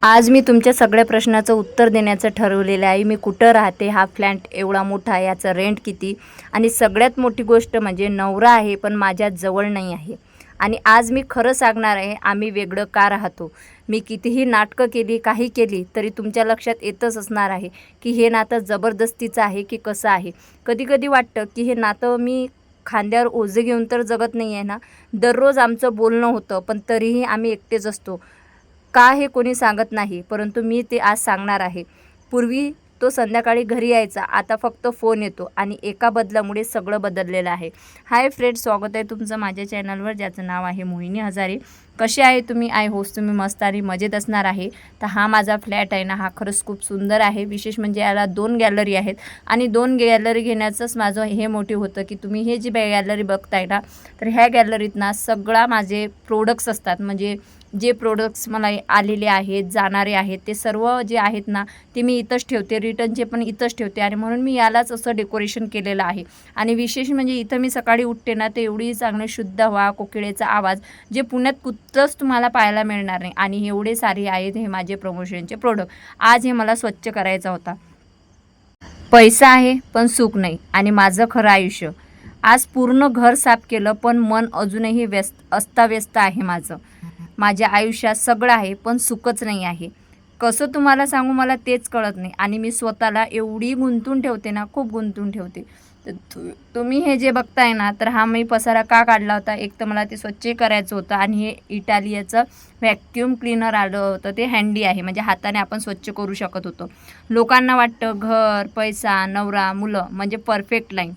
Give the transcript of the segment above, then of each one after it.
आज मी तुमच्या सगळ्या प्रश्नाचं उत्तर देण्याचं ठरवलेलं आहे. मी कुठं राहते, हा फ्लॅट एवढा मोठा आहे, याचं रेंट किती, आणि सगळ्यात मोठी गोष्ट म्हणजे नवरा आहे पण माझ्या जवळ नाही आहे. आणि आज मी खरं सांगणार आहे, आम्ही वेगळं का राहतो. मी कितीही नाटकं केली, काही केली तरी तुमच्या लक्षात येतच असणार आहे की हे नातं जबरदस्तीचं आहे की कसं आहे. कधी कधी वाटतं की हे नातं मी खांद्यावर ओझे घेऊन तर जगत नाही आहे ना. दररोज आमचं बोलणं होतं पण तरीही आम्ही एकटेच असतो. का हे कोणी सांगत नाही, परंतु मी ते आज सांगणार आहे. पूर्वी तो संध्याकाळी घरी यायचा, आता फक्त फोन येतो आणि एका बदलामुळे सगळं बदललेलं आहे. हाय फ्रेंड्स, स्वागत आहे तुमचं माझ्या चॅनलवर, ज्याचं नाव आहे मोहिनी हजारे. कसे आहे तुम्ही? आय होप तुम्ही मस्त आणि मजेत असणार आहे. तर हा माझा फ्लॅट आहे ना, हा खरंच खूप सुंदर आहे. विशेष म्हणजे याला 2 गॅलरी आहेत आणि 2 गॅलरी घेण्याचंच माझं हे मोटिव्ह होतं की तुम्ही हे जी गॅलरी बघताय ना, तर ह्या गॅलरीत ना सगळा माझे प्रोडक्ट्स असतात. म्हणजे जे प्रोडक्ट्स मला आलेले आहेत, जाणारे आहेत, ते सर्व जे आहेत ना ते मी इथंच ठेवते. रिटर्नचे पण इथंच ठेवते आणि म्हणून मी यालाच असं डेकोरेशन केलेलं आहे. आणि विशेष म्हणजे इथं मी सकाळी उठते ना, तर एवढी चांगली शुद्ध हवा, कोकिळेचा आवाज, जे पुण्यात कुठंच तुम्हाला पाहायला मिळणार नाही. आणि एवढे सारे आहेत हे माझे प्रमोशनचे प्रोडक्ट. आज हे मला स्वच्छ करायचा होता. पैसा आहे पण सुख नाही आणि माझं खरं आयुष्य. आज पूर्ण घर साफ केलं पण मन अजूनही अस्ताव्यस्त आहे माझं. माझ्या आयुष्यात सगळं आहे पण सुखच नाही आहे. कसं तुम्हाला सांगू मला तेच कळत नाही. आणि मी स्वतःला एवढी गुंतून ठेवते ना, खूप गुंतून ठेवते. तर तुम्ही हे जे बघताय ना, तर हा मी पसारा का काढला होता, एक तर मला ते स्वच्छ करायचं होतं आणि हे इटालियाचं व्हॅक्यूम क्लीनर आलं होतं. ते हँडी आहे, म्हणजे हाताने आपण स्वच्छ करू शकत होतो. लोकांना वाटतं घर, पैसा, नवरा, मुलं म्हणजे परफेक्ट लाईन.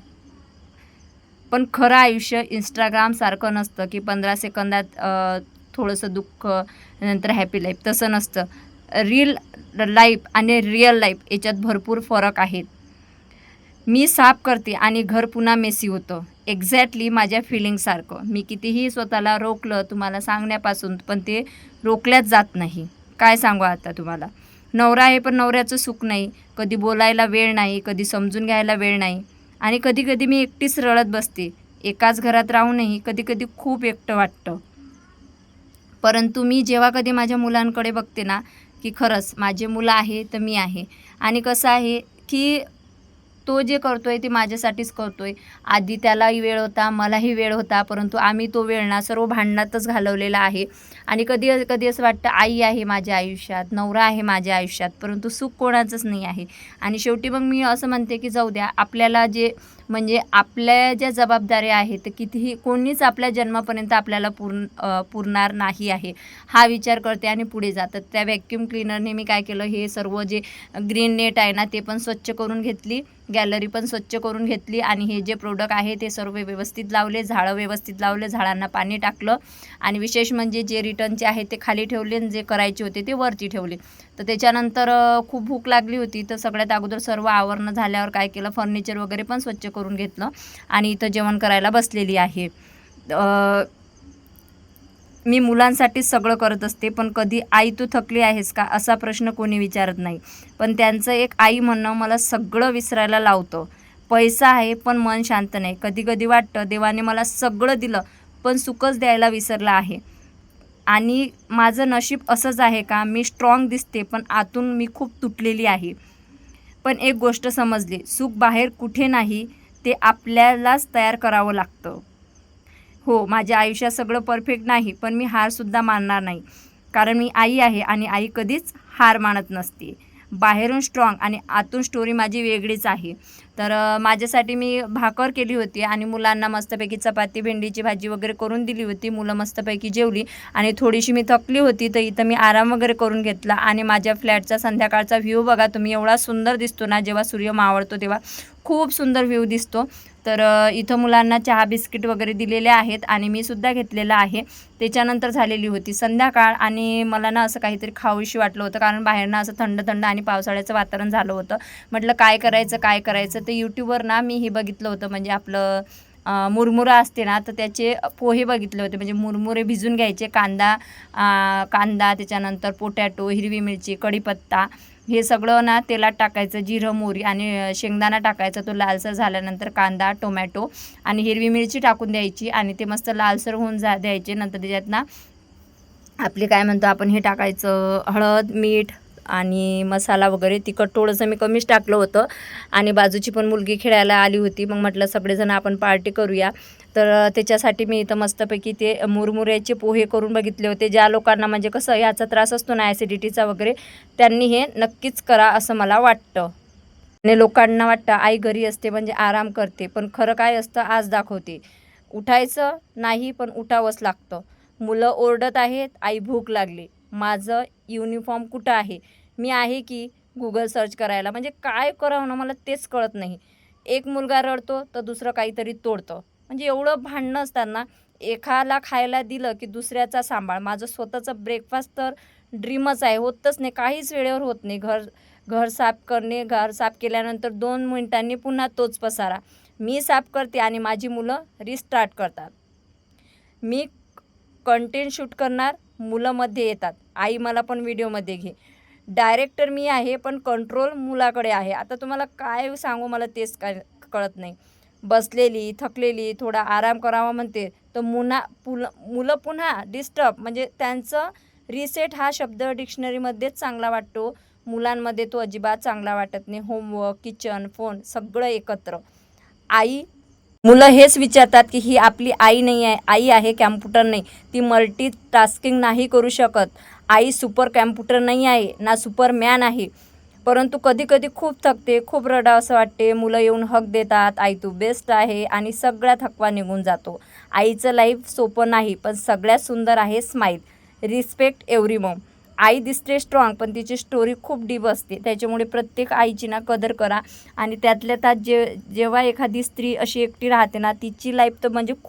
पण खरं आयुष्य इंस्टाग्रामसारखं नसतं की 15 सेकंदात थोडंसं दुःख, नंतर हॅपी लाईफ. तसं नसतं. रील लाईफ आणि रिअल लाईफ याच्यात भरपूर फरक आहेत. मी साफ करते आणि घर पुन्हा मेसी होतं. एक्झॅक्टली माझ्या फिलिंगसारखं. मी कितीही स्वतःला रोखलं तुम्हाला सांगण्यापासून, पण ते रोखल्याच जात नाही. काय सांगू आता तुम्हाला. नवरा आहे पण नवऱ्याचं सुख नाही. कधी बोलायला वेळ नाही, कधी समजून घ्यायला वेळ नाही. आणि कधी कधी मी एकटीच रडत बसते. एकाच घरात राहूनही कधी कधी खूप एकटं वाटतं. परंतु मी जेव्हा कधी माझ्या मुलांकडे बघते ना, की खरंच माझे मुलं आहे तर मी आहे. आणि कसं आहे की तो जे करतोय ते माझ्यासाठीच करतोय. आधी त्यालाही वेळ होता, मलाही वेळ होता, परंतु आम्ही तो वेळ ना सर्व भांडणातच घालवलेला आहे. आणि कधी कधी असं वाटतं आई आहे माझ्या आयुष्यात, नवरा आहे माझ्या आयुष्यात, परंतु सुख कोणाचंच नाही आहे. आणि शेवटी मग मी असं म्हणते की जाऊ द्या, आपल्याला जे म्हणजे आपल्या ज्या जबाबदाऱ्या आहेत ते कितीही कोणीच आपल्या जन्मापर्यंत आपल्याला पुरणार नाही आहे, हा विचार करते आणि पुढे जातात. त्या व्हॅक्यूम क्लीनरने मी काय केलं, हे सर्व जे ग्रीन नेट आहे ना ते पण स्वच्छ करून घेतली, गॅलरी पण स्वच्छ करून घेतली. आणि हे जे प्रोडक्ट आहे ते सर्व व्यवस्थित लावले, झाडं व्यवस्थित लावले, झाडांना पाणी टाकलं. आणि विशेष म्हणजे जे रिटर्नचे आहे ते खाली ठेवले आणि जे करायचे होते ते वरती ठेवले. तर त्याच्यानंतर खूप भूक लागली होती, तर सगळ्यात अगोदर सर्व आवरणं झाल्यावर काय केलं, फर्निचर वगैरे पण स्वच्छ करून घेतलं आणि इथं जेवण करायला बसलेली आहे. मी मुलांसाठी सगळं करत असते, पण कधी आई तू थकली आहेस का असा प्रश्न कोणी विचारत नाही. पण त्यांचं एक आई म्हणणं मला सगळं विसरायला लावतं. पैसा आहे पण मन शांत नाही. कधी कधी वाटतं देवाने मला सगळं दिलं पण सुखच द्यायला विसरला आहे. आणि माझं नशीब असंच आहे का, मी स्ट्रॉंग दिसते पण आतून मी खूप तुटलेली आहे. पण एक गोष्ट समजली, सुख बाहेर कुठे नाही, ते आपल्यालाच तयार करावं लागतं. हो, माझ्या आयुष्यात सगळं परफेक्ट नाही, पण मी हारसुद्धा मानणार नाही. कारण मी आई आहे आणि आई कधीच हार मानत नसते. बाहेरून स्ट्रॉंग आणि आतून स्टोरी माझी वेगळीच आहे. तर माझ्यासाठी मी भाकर केली होती आणि मुलांना मस्तपैकी चपाती, भेंडीची भाजी वगैरे करून दिली होती. मुलं मस्तपैकी जेवली आणि थोडीशी मी थकली होती, तर इथं मी आराम वगैरे करून घेतला. आणि माझ्या फ्लॅटचा संध्याकाळचा व्ह्यू बघा तुम्ही, एवढा सुंदर दिसतो ना, जेव्हा सूर्य मावळतो तेव्हा खूप सुंदर व्ह्यू दिसतो. तर इथं मुलांना चहा बिस्किट वगैरे दिलेले आहेत आणि मी सुद्धा घेतलेलं आहे. त्याच्यानंतर झालेली होती संध्याकाळ आणि मला ना असं काहीतरी खाऊशी वाटलं होतं, कारण बाहेरनं असं थंड थंड आणि पावसाळ्याचं वातावरण झालं होतं. म्हटलं काय करायचं काय करायचं, ते यूट्यूबवर ना मी हे बघितलं होतं, म्हणजे आपलं मुरमुरा असते ना, तर त्याचे पोहे बघितले होते. म्हणजे मुरमुरे भिजून घ्यायचे, कांदा त्याच्यानंतर पोटॅटो, हिरवी मिरची, कढीपत्ता हे सगळं ना तेलात टाकायचं, जिरं मोहरी आणि शेंगदाणा टाकायचा. तो लालसर झाल्यानंतर कांदा, टोमॅटो आणि हिरवी मिरची टाकून द्यायची आणि ते मस्त लालसर होऊन द्यायचे. नंतर त्याच्यात ना आपली काय म्हणतो आपण हे टाकायचं, हळद, मीठ आणि मसाला वगैरे. तिखट थोडंसं मी कमीच टाकलं होतं आणि बाजूची पण मुलगी खेळायला आली होती. मग म्हटलं सगळेजण आपण पार्टी करूया. तर त्याच्यासाठी मी इथं मस्तपैकी ते मुरमुऱ्याचे पोहे करून बघितले होते. ज्या लोकांना म्हणजे कसं ह्याचा त्रास असतो ना ॲसिडिटीचा वगैरे, त्यांनी हे नक्कीच करा असं मला वाटतं. आणि लोकांना वाटतं आई घरी असते म्हणजे आराम करते, पण खरं काय असतं आज दाखवते. उठायचं नाही पण उठावंच लागतं. मुलं ओरडत आहेत, आई भूक लागली. माझं युनिफॉर्म कुठं आहे? मी आहे की Google सर्च करायला. म्हणजे काय करावं ना मला तेच कळत नाही. एक मुलगा रडतो तर दुसरं काहीतरी तोडतं. म्हणजे एवढं भांडणं असताना एकाला खायला दिलं की दुसऱ्याचा सांभाळ. माझं स्वतःचं ब्रेकफास्ट तर ड्रीमच आहे. होतच नाही, काहीच वेळेवर होत नाही. घर घर साफ करणे, घर साफ केल्यानंतर 2 मिनिटांनी पुन्हा तोच पसारा. मी साफ करते आणि माझी मुलं रिस्टार्ट करतात. मी कंटेंट शूट करणार, मुलं मध्ये येतात. आई मला पण व्हिडिओमध्ये घे. डायरेक्टर मी आहे, पण कंट्रोल मुलाकडे आहे. आता तुम्हाला काय सांगू मला तेच काय कळत नाही. बसलेली, थकलेली, थोडा आराम करावा म्हणते, तर मुलं पुन्हा डिस्टर्ब. म्हणजे त्यांचं रिसेट हा शब्द डिक्शनरीमध्येच चांगला वाटतो. मुलांमध्ये तो अजिबात चांगला वाटत नाही. होमवर्क, किचन, फोन सगळं एकत्र. आई मुलं हेच विचारतात की ही आपली आई नाही आहे, आई आहे कॅम्प्युटर नाही. ती मल्टीटास्किंग नाही करू शकत. आई सुपर कॅम्प्युटर नाही आहे, ना सुपरमॅन आहे. परंतु कधी-कधी खूप थकते, खूप रडावंसं वाटते. मुलं येऊन हक देतात, आई तू बेस्ट आहे आणि सगळा थकवा निघून जातो. आईचं लाईफ सोपं नाही, पण सगळ्यात सुंदर आहे स्माईल. Respect every mom. आई दिसते स्ट्रॉंग, पण तिची स्टोरी खूप डीप असते. त्याच्यामुळे प्रत्येक आईची ना कदर करा. आणि त्यातल्या त्यात जेव्हा एखादी स्त्री अशी एकटी राहते ना, तिची लाईफ तर म्हणजे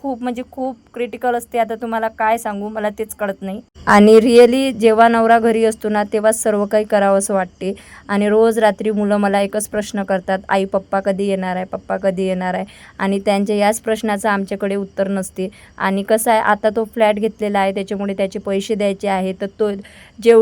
खूप क्रिटिकल असते. आता तुम्हाला काय सांगू, मला तेच कळत नाही. आणि रिअली जेव्हा नवरा घरी असतो ना, तेव्हा सर्व काही करावंसं वाटते. आणि रोज रात्री मुलं मला एकच प्रश्न करतात, आई पप्पा कधी येणार आहे, पप्पा कधी येणार आहे. आणि त्यांच्या याच प्रश्नाचं आमच्याकडे उत्तर नसते. आणि कसं आहे, आता तो फ्लॅट घेतलेला आहे, त्याच्यामुळे त्याचे पैसे द्यायचे आहे. तर तो जेवढं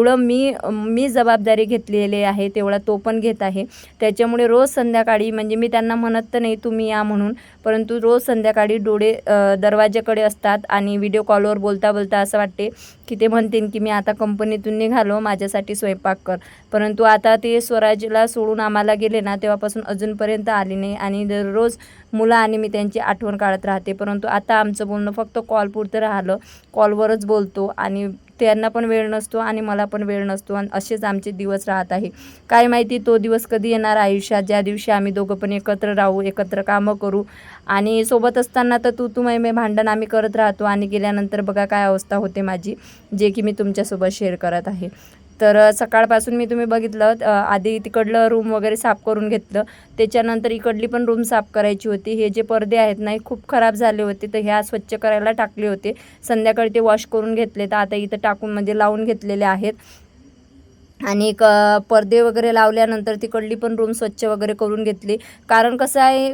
मी जबाबदारी घेतलेली आहे तेवढा तो पण घेत आहे. त्याच्यामुळे रोज संध्याकाळी म्हणजे मी त्यांना म्हणत तर नाही तुम्ही या म्हणून, परंतु रोज संध्याकाळी डोळे दरवाजाकडे असतात आणि व्हिडिओ कॉलवर बोलता बोलता असं वाटते की ते म्हणतील की मी आता कंपनीतून निघालो, माझ्यासाठी स्वयंपाक कर. परंतु आता ते स्वराजला सोडून आम्हाला गेले ना, तेव्हापासून अजूनपर्यंत आली नाही. आणि दररोज मुलं आणि मी त्यांची आठवण काढत राहते. परंतु आता आमचं बोलणं फक्त कॉलपुरतं राहिलं. कॉलवरच बोलतो आणि त्यांना पण वेळ नसतो आणि मला पण वेळ नसतो. आणि असेच आमचे दिवस राहत आहे. काय माहिती तो दिवस कधी येणार आयुष्यात, ज्या दिवशी आम्ही दोघं पण एकत्र राहू, एकत्र कामं करू. आणि सोबत असताना तर तू मै भांडण आम्ही करत राहतो आणि गेल्यानंतर बघा काय अवस्था होते माझी, जे की मी तुमच्यासोबत शेअर करत आहे. तर सकाळपासून मी तुम्ही बघितलं, आधी तिकडलं रूम वगैरे साफ करून घेतलं. त्याच्यानंतर इकडली पण रूम साफ करायची होती. हे जे पडदे आहेत ना, खूप खराब झाले होते, तर ह्या स्वच्छ करायला टाकले होते. संध्याकाळी ते वॉश करून घेतले, तर आता इथं टाकून म्हणजे लावून घेतलेले आहेत. आणि पडदे वगैरे लावल्यानंतर तिकडली पण रूम स्वच्छ वगैरे करून घेतली. कारण कसं आहे,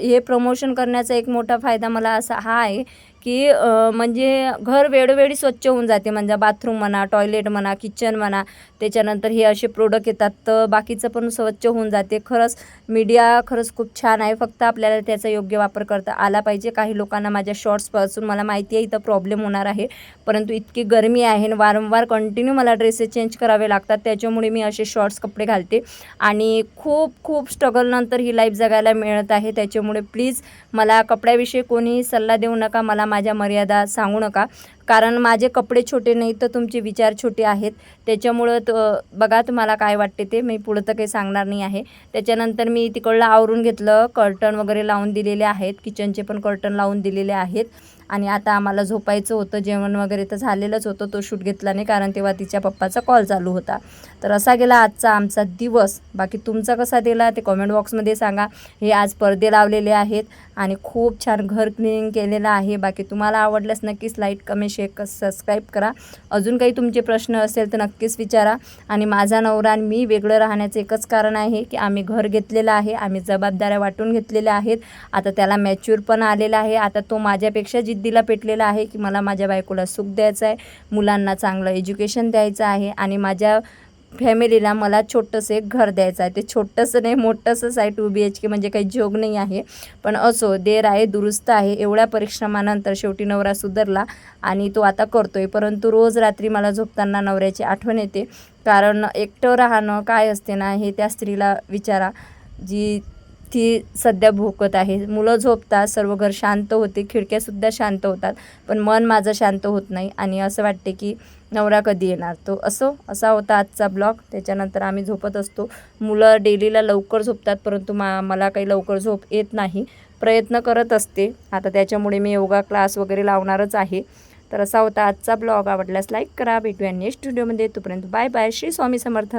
हे प्रमोशन करण्याचा एक मोठा फायदा मला असा हा आहे की म्हणजे घर वेळोवेळी स्वच्छ होऊन जाते. म्हणजे बाथरूम म्हणा, टॉयलेट म्हणा, किचन म्हणा, त्याच्यानंतर हे असे प्रोडक्ट येतात तर बाकीचं पण स्वच्छ होऊन जाते. खरंच मीडिया खरंच खूप छान आहे, फक्त आपल्याला त्याचा योग्य वापर करता आला पाहिजे. काही लोकांना माझ्या शॉर्ट्सपासून मला माहिती आहे इथं प्रॉब्लेम होणार आहे, परंतु इतकी गरमी आहे आणि वारंवार कंटिन्यू मला ड्रेसेस चेंज करावे लागतात. त्याच्यामुळे मी असे शॉर्ट्स कपडे घालते आणि खूप खूप स्ट्रगलनंतर ही लाईफ जगायला मिळत आहे. त्याच्यामुळे प्लीज मला कपड्याविषयी कोणीही सल्ला देऊ नका, मला माझ्या मर्यादा सांगू नका. कारण माझे कपडे छोटे नाही तर तुमचे विचार छोटे आहेत. त्याच्यामुळं बघा तुम्हाला काय वाटते ते, मी पुढं तर काही सांगणार नाही आहे. त्याच्यानंतर मी तिकडलं आवरून घेतलं, कर्टन वगैरे लावून दिलेले आहेत, किचनचे पण कर्टन लावून दिलेले आहेत. आणि आता आम्हाला झोपायचं होतं. जेवण वगैरे तर झालेलंच होतं, तो शूट घेतला नाही कारण तेव्हा तिच्या पप्पाचा कॉल चालू होता. तर असा गेला आजचा आमचा दिवस. बाकी तुमचा कसा गेला ते कॉमेंट बॉक्समध्ये सांगा. हे आज पडदे लावलेले आहेत आणि खूप छान घर क्लिनिंग केलेलं आहे. बाकी तुम्हाला आवडल्यास नक्कीच लाईक, कमेंट, शेअर, सबस्क्राईब करा. अजून काही तुमचे प्रश्न असेल तर नक्कीच विचारा. आणि माझा नवरा आणि मी वेगळं राहण्याचं एकच कारण आहे की आम्ही घर घेतलेलं आहे, आम्ही जबाबदाऱ्या वाटून घेतलेल्या आहेत. आता त्याला मॅच्युअर पण आलेला आहे. आता तो माझ्यापेक्षा जिद्दीला पेटलेला आहे की मला माझ्या बायकोला सुख द्यायचं आहे, मुलांना चांगलं एज्युकेशन द्यायचं आहे आणि माझ्या फॅमिलीला मला छोटंसं एक घर द्यायचं आहे. ते छोटंसं नाही, मोठंसंच आहे. 2 BHK म्हणजे काही जोग नाही आहे. पण असो, देर आहे दुरुस्त आहे. एवढ्या परिश्रमानंतर शेवटी नवरा सुधारला आणि तो आता करतोय. परंतु रोज रात्री मला झोपताना नवऱ्याची आठवण येते. कारण एकटं राहणं काय असते ना, हे त्या स्त्रीला विचारा, जी ती सध्या भोगत आहे. मुलं झोपतात, सर्व घर शांत होते, खिडक्यासुद्धा शांत होतात, पण मन माझं शांत होत नाही आणि असं वाटते की नवरा कधी येणार. तो असा होता आजचा ब्लॉग. त्याच्यानंतर आम्ही झोपत असतो. मुलं डेलीला लवकर झोपतात, परंतु मला काही लवकर झोप येत नाही. प्रयत्न करत असते. आता त्याच्यामुळे मी योगा क्लास वगैरे लावणारच आहे. तर असा होता आजचा ब्लॉग. आवडल्यास लाईक करा. भेटूया नेक्स्ट व्हिडिओमध्ये. तोपर्यंत बाय बाय. श्री स्वामी समर्थ.